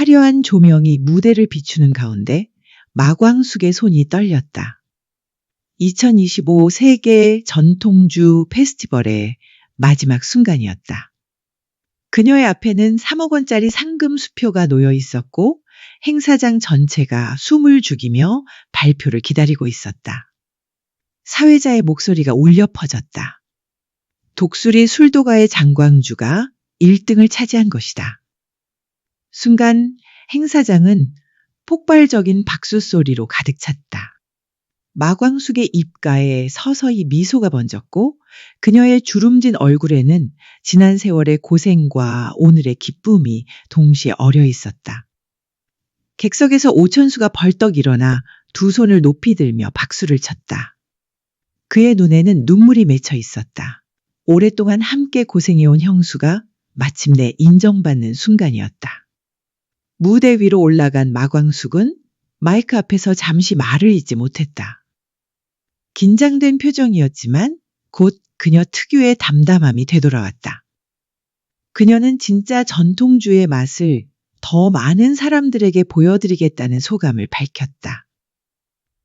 화려한 조명이 무대를 비추는 가운데 마광숙의 손이 떨렸다. 2025 세계 전통주 페스티벌의 마지막 순간이었다. 그녀의 앞에는 3억 원짜리 상금 수표가 놓여 있었고 행사장 전체가 숨을 죽이며 발표를 기다리고 있었다. 사회자의 목소리가 울려 퍼졌다. 독수리 술도가의 장광주가 1등을 차지한 것이다. 순간 행사장은 폭발적인 박수 소리로 가득 찼다. 마광숙의 입가에 서서히 미소가 번졌고 그녀의 주름진 얼굴에는 지난 세월의 고생과 오늘의 기쁨이 동시에 어려 있었다. 객석에서 오천수가 벌떡 일어나 두 손을 높이 들며 박수를 쳤다. 그의 눈에는 눈물이 맺혀 있었다. 오랫동안 함께 고생해온 형수가 마침내 인정받는 순간이었다. 무대 위로 올라간 마광숙은 마이크 앞에서 잠시 말을 잇지 못했다. 긴장된 표정이었지만 곧 그녀 특유의 담담함이 되돌아왔다. 그녀는 진짜 전통주의 맛을 더 많은 사람들에게 보여드리겠다는 소감을 밝혔다.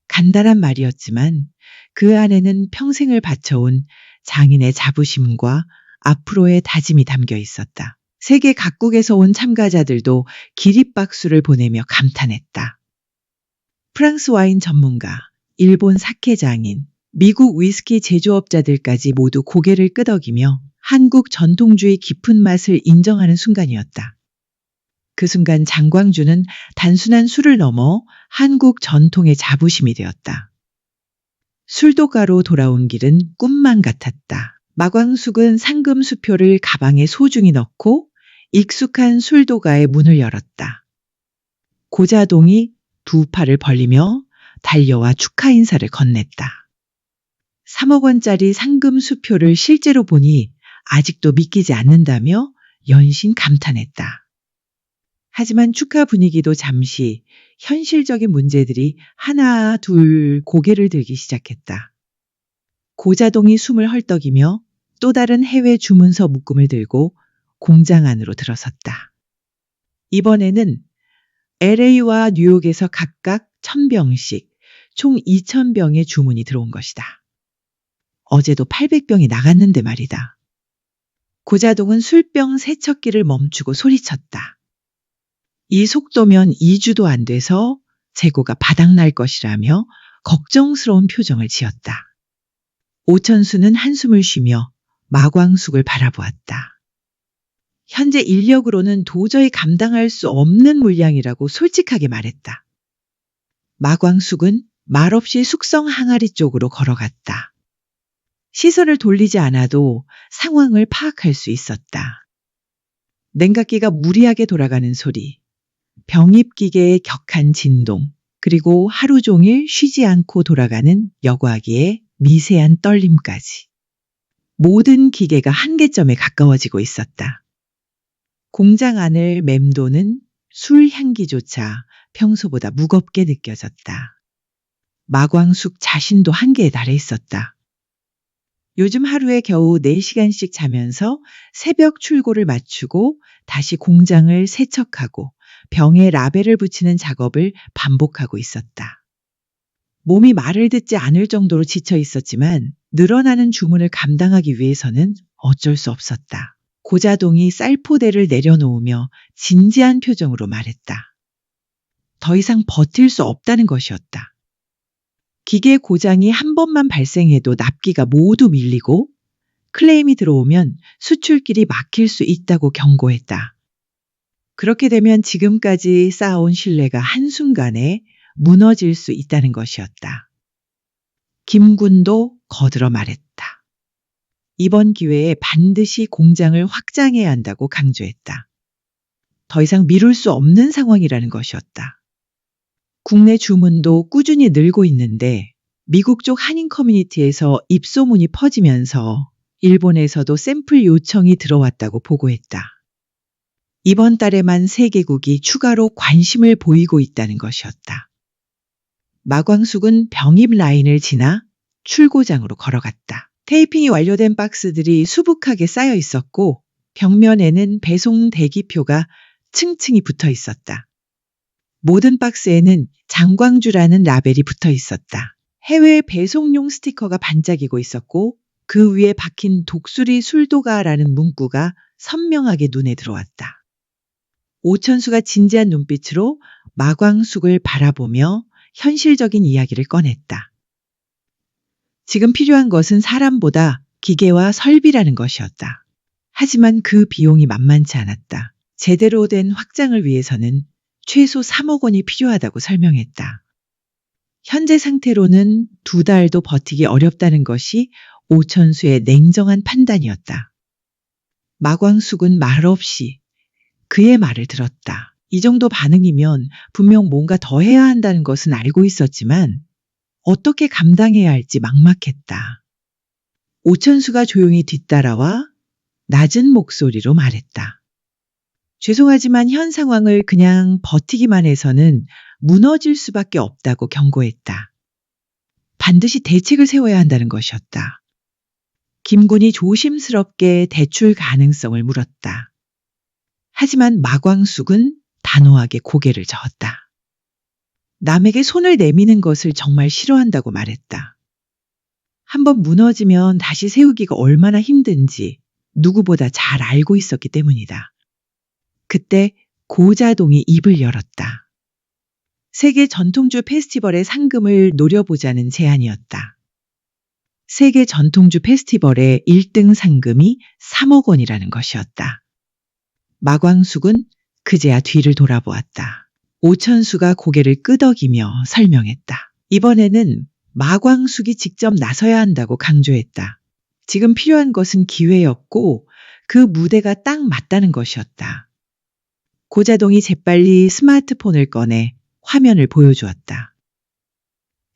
간단한 말이었지만 그 안에는 평생을 바쳐온 장인의 자부심과 앞으로의 다짐이 담겨 있었다. 세계 각국에서 온 참가자들도 기립박수를 보내며 감탄했다. 프랑스 와인 전문가, 일본 사케 장인, 미국 위스키 제조업자들까지 모두 고개를 끄덕이며 한국 전통주의 깊은 맛을 인정하는 순간이었다. 그 순간 장광주는 단순한 술을 넘어 한국 전통의 자부심이 되었다. 술도가로 돌아온 길은 꿈만 같았다. 마광숙은 상금 수표를 가방에 소중히 넣고 익숙한 술도가의 문을 열었다. 고자동이 두 팔을 벌리며 달려와 축하 인사를 건넸다. 3억 원짜리 상금 수표를 실제로 보니 아직도 믿기지 않는다며 연신 감탄했다. 하지만 축하 분위기도 잠시 현실적인 문제들이 하나 둘 고개를 들기 시작했다. 고자동이 숨을 헐떡이며 또 다른 해외 주문서 묶음을 들고 공장 안으로 들어섰다. 이번에는 LA와 뉴욕에서 각각 1000병씩 총 2000병의 주문이 들어온 것이다. 어제도 800병이 나갔는데 말이다. 고자동은 술병 세척기를 멈추고 소리쳤다. 이 속도면 2주도 안 돼서 재고가 바닥날 것이라며 걱정스러운 표정을 지었다. 오천수는 한숨을 쉬며 마광숙을 바라보았다. 현재 인력으로는 도저히 감당할 수 없는 물량이라고 솔직하게 말했다. 마광숙은 말없이 숙성 항아리 쪽으로 걸어갔다. 시선을 돌리지 않아도 상황을 파악할 수 있었다. 냉각기가 무리하게 돌아가는 소리, 병입기계의 격한 진동, 그리고 하루 종일 쉬지 않고 돌아가는 여과기의 미세한 떨림까지. 모든 기계가 한계점에 가까워지고 있었다. 공장 안을 맴도는 술 향기조차 평소보다 무겁게 느껴졌다. 마광숙 자신도 한계에 달해 있었다. 요즘 하루에 겨우 4시간씩 자면서 새벽 출고를 마치고 다시 공장을 세척하고 병에 라벨을 붙이는 작업을 반복하고 있었다. 몸이 말을 듣지 않을 정도로 지쳐 있었지만 늘어나는 주문을 감당하기 위해서는 어쩔 수 없었다. 고자동이 쌀포대를 내려놓으며 진지한 표정으로 말했다. 더 이상 버틸 수 없다는 것이었다. 기계 고장이 한 번만 발생해도 납기가 모두 밀리고 클레임이 들어오면 수출길이 막힐 수 있다고 경고했다. 그렇게 되면 지금까지 쌓아온 신뢰가 한순간에 무너질 수 있다는 것이었다. 김군도 거들어 말했다. 이번 기회에 반드시 공장을 확장해야 한다고 강조했다. 더 이상 미룰 수 없는 상황이라는 것이었다. 국내 주문도 꾸준히 늘고 있는데 미국 쪽 한인 커뮤니티에서 입소문이 퍼지면서 일본에서도 샘플 요청이 들어왔다고 보고했다. 이번 달에만 3개국이 추가로 관심을 보이고 있다는 것이었다. 마광숙은 병입 라인을 지나 출고장으로 걸어갔다. 테이핑이 완료된 박스들이 수북하게 쌓여 있었고 벽면에는 배송 대기표가 층층이 붙어 있었다. 모든 박스에는 장광주라는 라벨이 붙어 있었다. 해외 배송용 스티커가 반짝이고 있었고 그 위에 박힌 독수리 술도가라는 문구가 선명하게 눈에 들어왔다. 오천수가 진지한 눈빛으로 마광숙을 바라보며 현실적인 이야기를 꺼냈다. 지금 필요한 것은 사람보다 기계와 설비라는 것이었다. 하지만 그 비용이 만만치 않았다. 제대로 된 확장을 위해서는 최소 3억 원이 필요하다고 설명했다. 현재 상태로는 2달도 버티기 어렵다는 것이 오천수의 냉정한 판단이었다. 마광숙은 말없이 그의 말을 들었다. 이 정도 반응이면 분명 뭔가 더 해야 한다는 것은 알고 있었지만 어떻게 감당해야 할지 막막했다. 오천수가 조용히 뒤따라와 낮은 목소리로 말했다. 죄송하지만 현 상황을 그냥 버티기만 해서는 무너질 수밖에 없다고 경고했다. 반드시 대책을 세워야 한다는 것이었다. 김군이 조심스럽게 대출 가능성을 물었다. 하지만 마광숙은 단호하게 고개를 저었다. 남에게 손을 내미는 것을 정말 싫어한다고 말했다. 한번 무너지면 다시 세우기가 얼마나 힘든지 누구보다 잘 알고 있었기 때문이다. 그때 고자동이 입을 열었다. 세계 전통주 페스티벌의 상금을 노려보자는 제안이었다. 세계 전통주 페스티벌의 1등 상금이 3억 원이라는 것이었다. 마광숙은 그제야 뒤를 돌아보았다. 오천수가 고개를 끄덕이며 설명했다. 이번에는 마광숙이 직접 나서야 한다고 강조했다. 지금 필요한 것은 기회였고 그 무대가 딱 맞다는 것이었다. 고자동이 재빨리 스마트폰을 꺼내 화면을 보여주었다.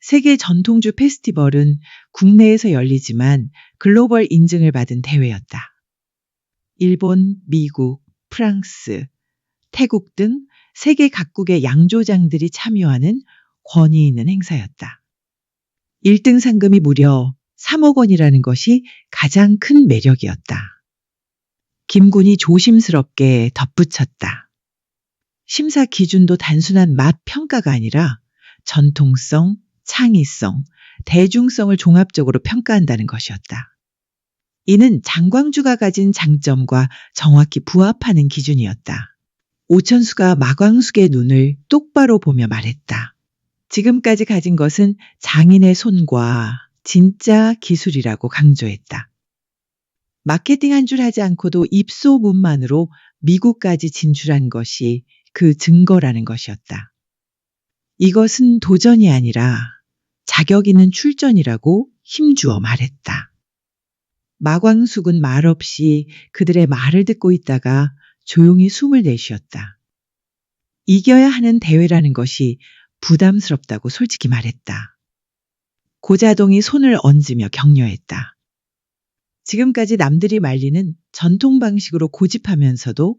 세계 전통주 페스티벌은 국내에서 열리지만 글로벌 인증을 받은 대회였다. 일본, 미국, 프랑스, 태국 등 세계 각국의 양조장들이 참여하는 권위 있는 행사였다. 1등 상금이 무려 3억 원이라는 것이 가장 큰 매력이었다. 김군이 조심스럽게 덧붙였다. 심사 기준도 단순한 맛 평가가 아니라 전통성, 창의성, 대중성을 종합적으로 평가한다는 것이었다. 이는 장광주가 가진 장점과 정확히 부합하는 기준이었다. 오천수가 마광숙의 눈을 똑바로 보며 말했다. 지금까지 가진 것은 장인의 손과 진짜 기술이라고 강조했다. 마케팅 한 줄 하지 않고도 입소문만으로 미국까지 진출한 것이 그 증거라는 것이었다. 이것은 도전이 아니라 자격 있는 출전이라고 힘주어 말했다. 마광숙은 말없이 그들의 말을 듣고 있다가 조용히 숨을 내쉬었다. 이겨야 하는 대회라는 것이 부담스럽다고 솔직히 말했다. 고자동이 손을 얹으며 격려했다. 지금까지 남들이 말리는 전통 방식으로 고집하면서도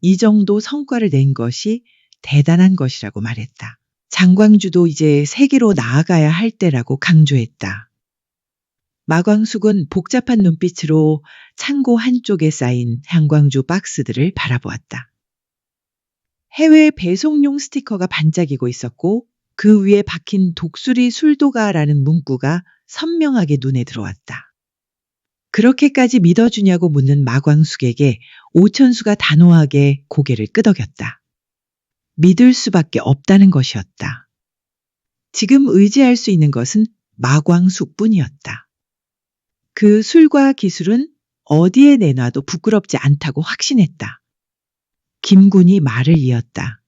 이 정도 성과를 낸 것이 대단한 것이라고 말했다. 장광주도 이제 세계로 나아가야 할 때라고 강조했다. 마광숙은 복잡한 눈빛으로 창고 한쪽에 쌓인 장광주 박스들을 바라보았다. 해외 배송용 스티커가 반짝이고 있었고 그 위에 박힌 독수리 술도가라는 문구가 선명하게 눈에 들어왔다. 그렇게까지 믿어주냐고 묻는 마광숙에게 오천수가 단호하게 고개를 끄덕였다. 믿을 수밖에 없다는 것이었다. 지금 의지할 수 있는 것은 마광숙뿐이었다. 그 술과 기술은 어디에 내놔도 부끄럽지 않다고 확신했다. 김군이 말을 이었다.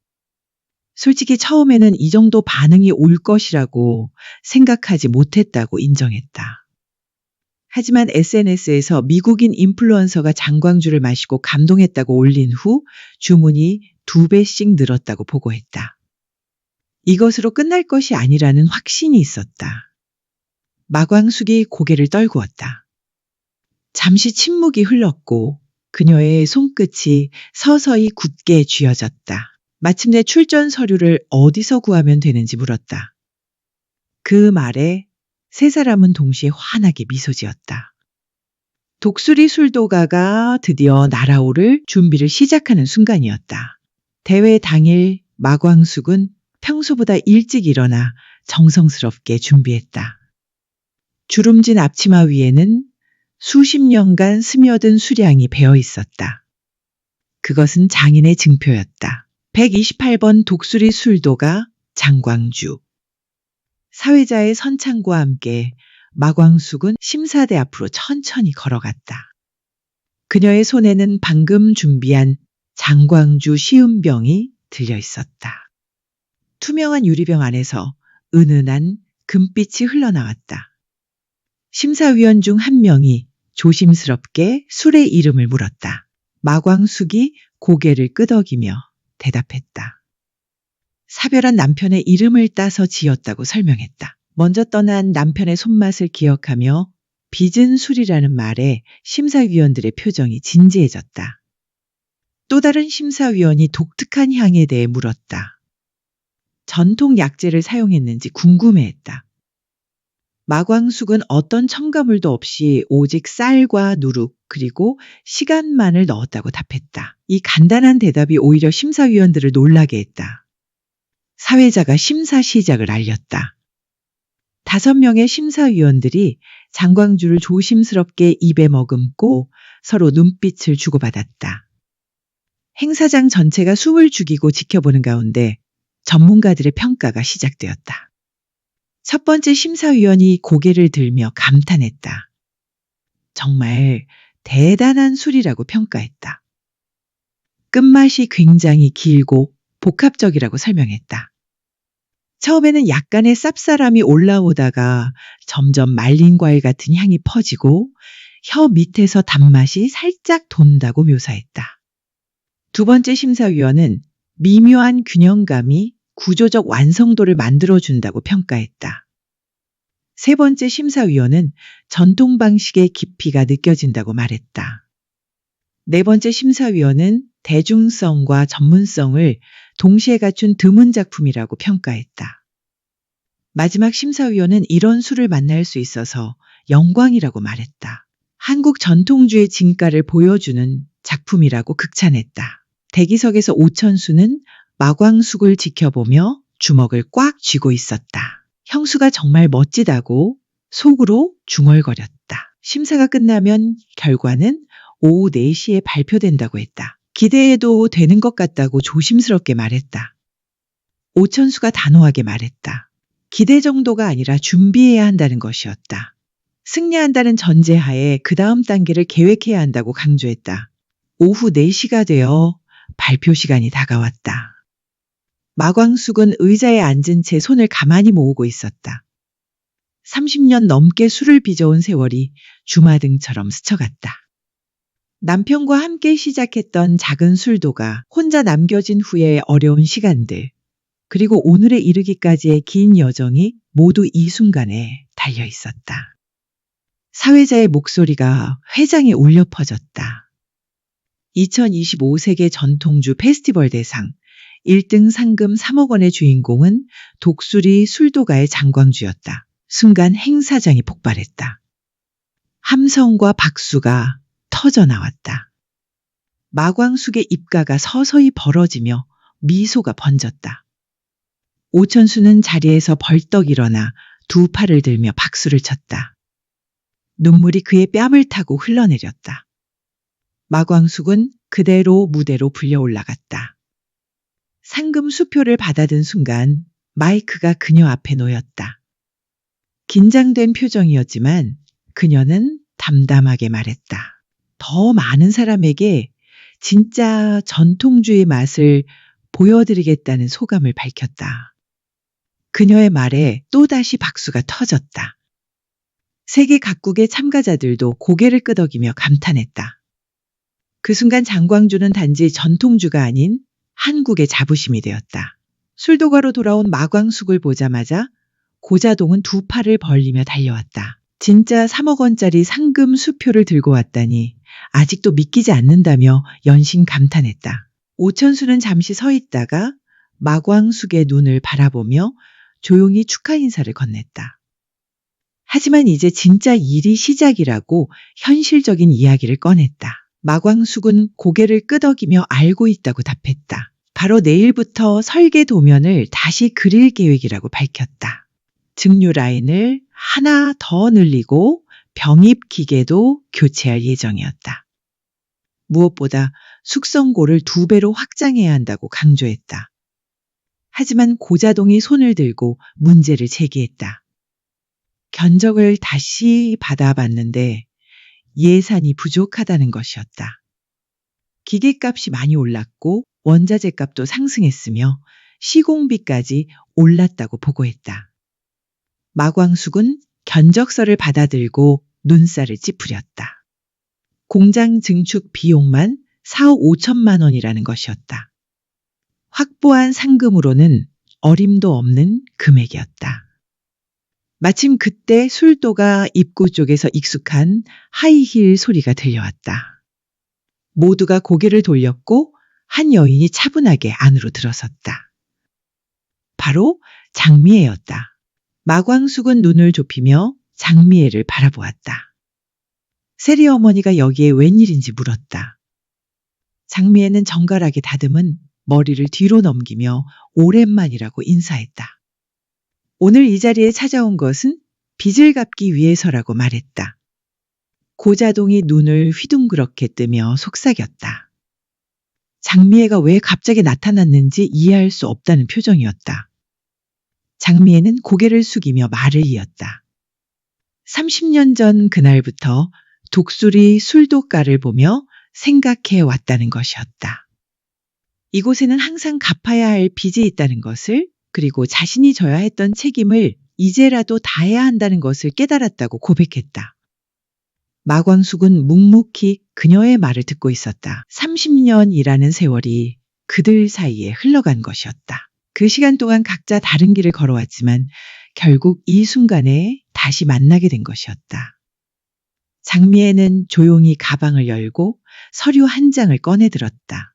솔직히 처음에는 이 정도 반응이 올 것이라고 생각하지 못했다고 인정했다. 하지만 SNS에서 미국인 인플루언서가 장광주를 마시고 감동했다고 올린 후 주문이 2배씩 늘었다고 보고했다. 이것으로 끝날 것이 아니라는 확신이 있었다. 마광숙이 고개를 떨구었다. 잠시 침묵이 흘렀고 그녀의 손끝이 서서히 굳게 쥐어졌다. 마침내 출전 서류를 어디서 구하면 되는지 물었다. 그 말에 세 사람은 동시에 환하게 미소 지었다. 독수리 술도가가 드디어 날아오를 준비를 시작하는 순간이었다. 대회 당일 마광숙은 평소보다 일찍 일어나 정성스럽게 준비했다. 주름진 앞치마 위에는 수십 년간 스며든 수량이 배어 있었다. 그것은 장인의 증표였다. 128번 독수리 술도가 장광주. 사회자의 선창과 함께 마광숙은 심사대 앞으로 천천히 걸어갔다. 그녀의 손에는 방금 준비한 장광주 시음병이 들려 있었다. 투명한 유리병 안에서 은은한 금빛이 흘러나왔다. 심사위원 중 한 명이 조심스럽게 술의 이름을 물었다. 마광숙이 고개를 끄덕이며 대답했다. 사별한 남편의 이름을 따서 지었다고 설명했다. 먼저 떠난 남편의 손맛을 기억하며 빚은 술이라는 말에 심사위원들의 표정이 진지해졌다. 또 다른 심사위원이 독특한 향에 대해 물었다. 전통 약재를 사용했는지 궁금해했다. 마광숙은 어떤 첨가물도 없이 오직 쌀과 누룩 그리고 시간만을 넣었다고 답했다. 이 간단한 대답이 오히려 심사위원들을 놀라게 했다. 사회자가 심사 시작을 알렸다. 5명의 심사위원들이 장광주를 조심스럽게 입에 머금고 서로 눈빛을 주고받았다. 행사장 전체가 숨을 죽이고 지켜보는 가운데 전문가들의 평가가 시작되었다. 첫 번째 심사위원이 고개를 들며 감탄했다. 정말 대단한 술이라고 평가했다. 끝맛이 굉장히 길고 복합적이라고 설명했다. 처음에는 약간의 쌉싸람이 올라오다가 점점 말린 과일 같은 향이 퍼지고 혀 밑에서 단맛이 살짝 돈다고 묘사했다. 두 번째 심사위원은 미묘한 균형감이 구조적 완성도를 만들어준다고 평가했다. 세 번째 심사위원은 전통 방식의 깊이가 느껴진다고 말했다. 네 번째 심사위원은 대중성과 전문성을 동시에 갖춘 드문 작품이라고 평가했다. 마지막 심사위원은 이런 술을 만날 수 있어서 영광이라고 말했다. 한국 전통주의 진가를 보여주는 작품이라고 극찬했다. 대기석에서 오천수는 마광숙을 지켜보며 주먹을 꽉 쥐고 있었다. 형수가 정말 멋지다고 속으로 중얼거렸다. 심사가 끝나면 결과는 오후 4시에 발표된다고 했다. 기대해도 되는 것 같다고 조심스럽게 말했다. 오천수가 단호하게 말했다. 기대 정도가 아니라 준비해야 한다는 것이었다. 승리한다는 전제하에 그 다음 단계를 계획해야 한다고 강조했다. 오후 4시가 되어 발표 시간이 다가왔다. 마광숙은 의자에 앉은 채 손을 가만히 모으고 있었다. 30년 넘게 술을 빚어온 세월이 주마등처럼 스쳐갔다. 남편과 함께 시작했던 작은 술도가 혼자 남겨진 후의 어려운 시간들, 그리고 오늘에 이르기까지의 긴 여정이 모두 이 순간에 달려 있었다. 사회자의 목소리가 회장에 울려 퍼졌다. 2025 세계 전통주 페스티벌 대상 1등 상금 3억 원의 주인공은 독수리 술도가의 장광주였다. 순간 행사장이 폭발했다. 함성과 박수가 터져 나왔다. 마광숙의 입가가 서서히 벌어지며 미소가 번졌다. 오천수는 자리에서 벌떡 일어나 두 팔을 들며 박수를 쳤다. 눈물이 그의 뺨을 타고 흘러내렸다. 마광숙은 그대로 무대로 불려 올라갔다. 상금 수표를 받아든 순간 마이크가 그녀 앞에 놓였다. 긴장된 표정이었지만 그녀는 담담하게 말했다. 더 많은 사람에게 진짜 전통주의 맛을 보여드리겠다는 소감을 밝혔다. 그녀의 말에 또다시 박수가 터졌다. 세계 각국의 참가자들도 고개를 끄덕이며 감탄했다. 그 순간 장광주는 단지 전통주가 아닌 한국의 자부심이 되었다. 술도가로 돌아온 마광숙을 보자마자 고자동은 두 팔을 벌리며 달려왔다. 진짜 3억 원짜리 상금 수표를 들고 왔다니 아직도 믿기지 않는다며 연신 감탄했다. 오천수는 잠시 서 있다가 마광숙의 눈을 바라보며 조용히 축하 인사를 건넸다. 하지만 이제 진짜 일이 시작이라고 현실적인 이야기를 꺼냈다. 마광숙은 고개를 끄덕이며 알고 있다고 답했다. 바로 내일부터 설계 도면을 다시 그릴 계획이라고 밝혔다. 증류 라인을 하나 더 늘리고 병입 기계도 교체할 예정이었다. 무엇보다 숙성고를 2배로 확장해야 한다고 강조했다. 하지만 고자동이 손을 들고 문제를 제기했다. 견적을 다시 받아봤는데 예산이 부족하다는 것이었다. 기계값이 많이 올랐고 원자재 값도 상승했으며 시공비까지 올랐다고 보고했다. 마광숙은 견적서를 받아들고 눈살을 찌푸렸다. 공장 증축 비용만 4억 5천만 원이라는 것이었다. 확보한 상금으로는 어림도 없는 금액이었다. 마침 그때 술도가 입구 쪽에서 익숙한 하이힐 소리가 들려왔다. 모두가 고개를 돌렸고 한 여인이 차분하게 안으로 들어섰다. 바로 장미애였다. 마광숙은 눈을 좁히며 장미애를 바라보았다. 세리 어머니가 여기에 웬일인지 물었다. 장미애는 정갈하게 다듬은 머리를 뒤로 넘기며 오랜만이라고 인사했다. 오늘 이 자리에 찾아온 것은 빚을 갚기 위해서라고 말했다. 고자동이 눈을 휘둥그렇게 뜨며 속삭였다. 장미애가 왜 갑자기 나타났는지 이해할 수 없다는 표정이었다. 장미애는 고개를 숙이며 말을 이었다. 30년 전 그날부터 독수리 술도가를 보며 생각해 왔다는 것이었다. 이곳에는 항상 갚아야 할 빚이 있다는 것을, 그리고 자신이 져야 했던 책임을 이제라도 다해야 한다는 것을 깨달았다고 고백했다. 마광숙은 묵묵히 그녀의 말을 듣고 있었다. 30년이라는 세월이 그들 사이에 흘러간 것이었다. 그 시간 동안 각자 다른 길을 걸어왔지만 결국 이 순간에 다시 만나게 된 것이었다. 장미애는 조용히 가방을 열고 서류 한 장을 꺼내들었다.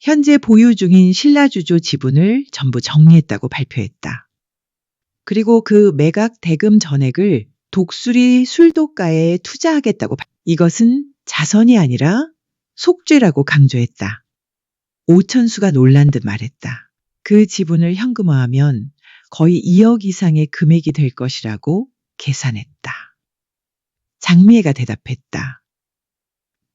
현재 보유 중인 신라주조 지분을 전부 정리했다고 발표했다. 그리고 그 매각 대금 전액을 독수리 술도가에 투자하겠다고. 이것은 자선이 아니라 속죄라고 강조했다. 오천수가 놀란 듯 말했다. 그 지분을 현금화하면 거의 2억 이상의 금액이 될 것이라고 계산했다. 장미애가 대답했다.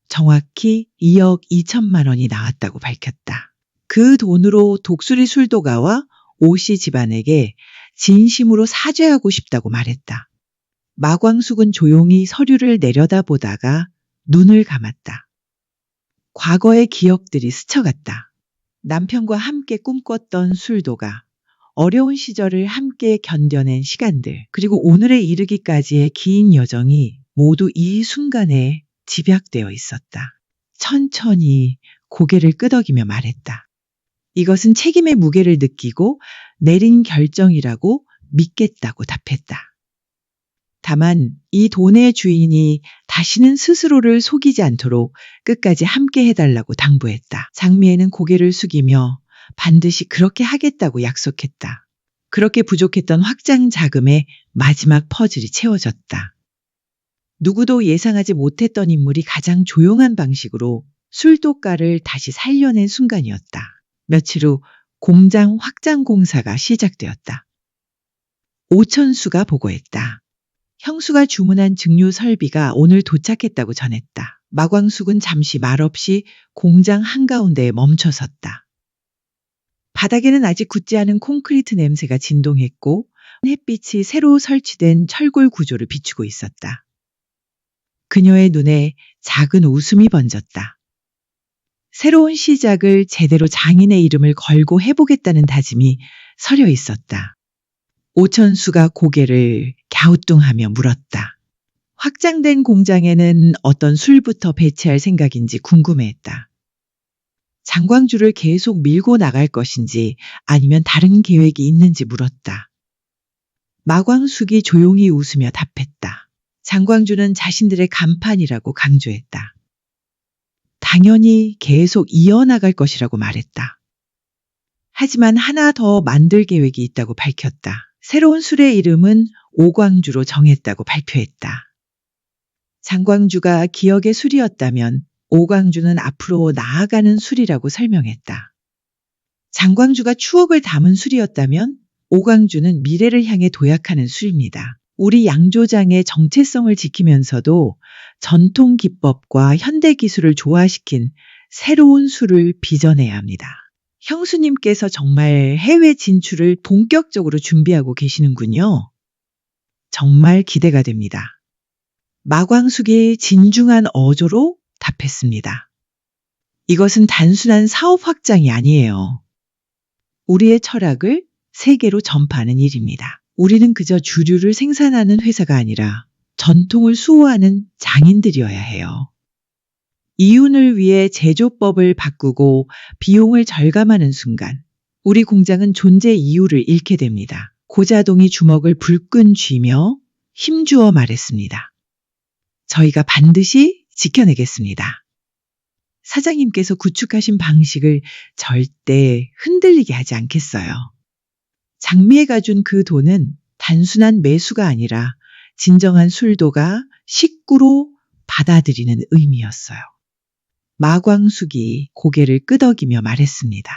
정확히 2억 2천만 원이 나왔다고 밝혔다. 그 돈으로 독수리 술도가와 오씨 집안에게 진심으로 사죄하고 싶다고 말했다. 마광숙은 조용히 서류를 내려다보다가 눈을 감았다. 과거의 기억들이 스쳐갔다. 남편과 함께 꿈꿨던 술도가, 어려운 시절을 함께 견뎌낸 시간들, 그리고 오늘에 이르기까지의 긴 여정이 모두 이 순간에 집약되어 있었다. 천천히 고개를 끄덕이며 말했다. 이것은 책임의 무게를 느끼고 내린 결정이라고 믿겠다고 답했다. 다만 이 돈의 주인이 다시는 스스로를 속이지 않도록 끝까지 함께 해달라고 당부했다. 장미애는 고개를 숙이며 반드시 그렇게 하겠다고 약속했다. 그렇게 부족했던 확장 자금의 마지막 퍼즐이 채워졌다. 누구도 예상하지 못했던 인물이 가장 조용한 방식으로 술도가를 다시 살려낸 순간이었다. 며칠 후 공장 확장 공사가 시작되었다. 오천수가 보고했다. 형수가 주문한 증류 설비가 오늘 도착했다고 전했다. 마광숙은 잠시 말없이 공장 한가운데에 멈춰섰다. 바닥에는 아직 굳지 않은 콘크리트 냄새가 진동했고 햇빛이 새로 설치된 철골 구조를 비추고 있었다. 그녀의 눈에 작은 웃음이 번졌다. 새로운 시작을 제대로 장인의 이름을 걸고 해보겠다는 다짐이 서려 있었다. 오천수가 고개를 갸우뚱하며 물었다. 확장된 공장에는 어떤 술부터 배치할 생각인지 궁금해했다. 장광주를 계속 밀고 나갈 것인지 아니면 다른 계획이 있는지 물었다. 마광숙이 조용히 웃으며 답했다. 장광주는 자신들의 간판이라고 강조했다. 당연히 계속 이어나갈 것이라고 말했다. 하지만 하나 더 만들 계획이 있다고 밝혔다. 새로운 술의 이름은 오광주로 정했다고 발표했다. 장광주가 기억의 술이었다면 오광주는 앞으로 나아가는 술이라고 설명했다. 장광주가 추억을 담은 술이었다면 오광주는 미래를 향해 도약하는 술입니다. 우리 양조장의 정체성을 지키면서도 전통 기법과 현대 기술을 조화시킨 새로운 술을 빚어내야 합니다. 형수님께서 정말 해외 진출을 본격적으로 준비하고 계시는군요. 정말 기대가 됩니다. 마광숙이 진중한 어조로 답했습니다. 이것은 단순한 사업 확장이 아니에요. 우리의 철학을 세계로 전파하는 일입니다. 우리는 그저 주류를 생산하는 회사가 아니라 전통을 수호하는 장인들이어야 해요. 이윤을 위해 제조법을 바꾸고 비용을 절감하는 순간 우리 공장은 존재 이유를 잃게 됩니다. 고자동이 주먹을 불끈 쥐며 힘주어 말했습니다. 저희가 반드시 지켜내겠습니다. 사장님께서 구축하신 방식을 절대 흔들리게 하지 않겠어요. 장미애가 준 그 돈은 단순한 매수가 아니라 진정한 술도가 식구로 받아들이는 의미였어요. 마광숙이 고개를 끄덕이며 말했습니다.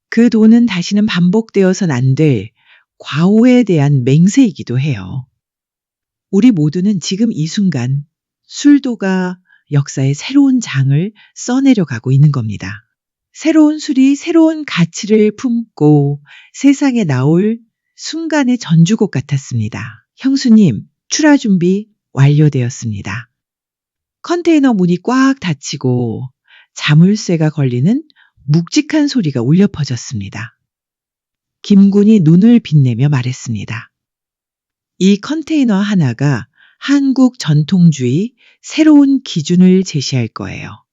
그 돈은 다시는 반복되어선 안 될 과오에 대한 맹세이기도 해요. 우리 모두는 지금 이 순간 술도가 역사의 새로운 장을 써내려가고 있는 겁니다. 새로운 술이 새로운 가치를 품고 세상에 나올 순간의 전주곡 같았습니다. 형수님, 출하 준비 완료되었습니다. 컨테이너 문이 꽉 닫히고 자물쇠가 걸리는 묵직한 소리가 울려 퍼졌습니다. 김군이 눈을 빛내며 말했습니다. 이 컨테이너 하나가 한국 전통주의 새로운 기준을 제시할 거예요.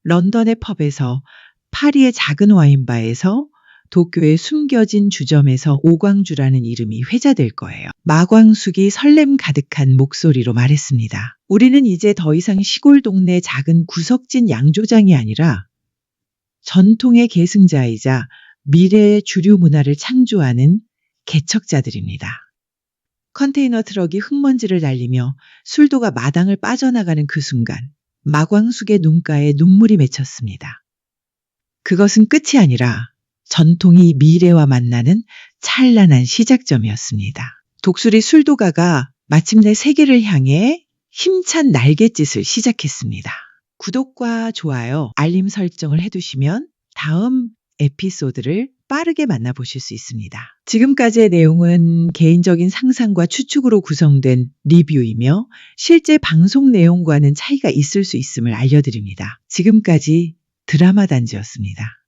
런던의 펍에서, 파리의 작은 와인바에서, 도쿄의 숨겨진 주점에서 오광주라는 이름이 회자될 거예요. 마광숙이 설렘 가득한 목소리로 말했습니다. 우리는 이제 더 이상 시골 동네 작은 구석진 양조장이 아니라 전통의 계승자이자 미래의 주류 문화를 창조하는 개척자들입니다. 컨테이너 트럭이 흙먼지를 날리며 술도가 마당을 빠져나가는 그 순간 마광숙의 눈가에 눈물이 맺혔습니다. 그것은 끝이 아니라 전통이 미래와 만나는 찬란한 시작점이었습니다. 독수리 술도가가 마침내 세계를 향해 힘찬 날갯짓을 시작했습니다. 구독과 좋아요, 알림 설정을 해두시면 다음 에피소드를 빠르게 만나보실 수 있습니다. 지금까지의 내용은 개인적인 상상과 추측으로 구성된 리뷰이며 실제 방송 내용과는 차이가 있을 수 있음을 알려드립니다. 지금까지 드라마 단지였습니다.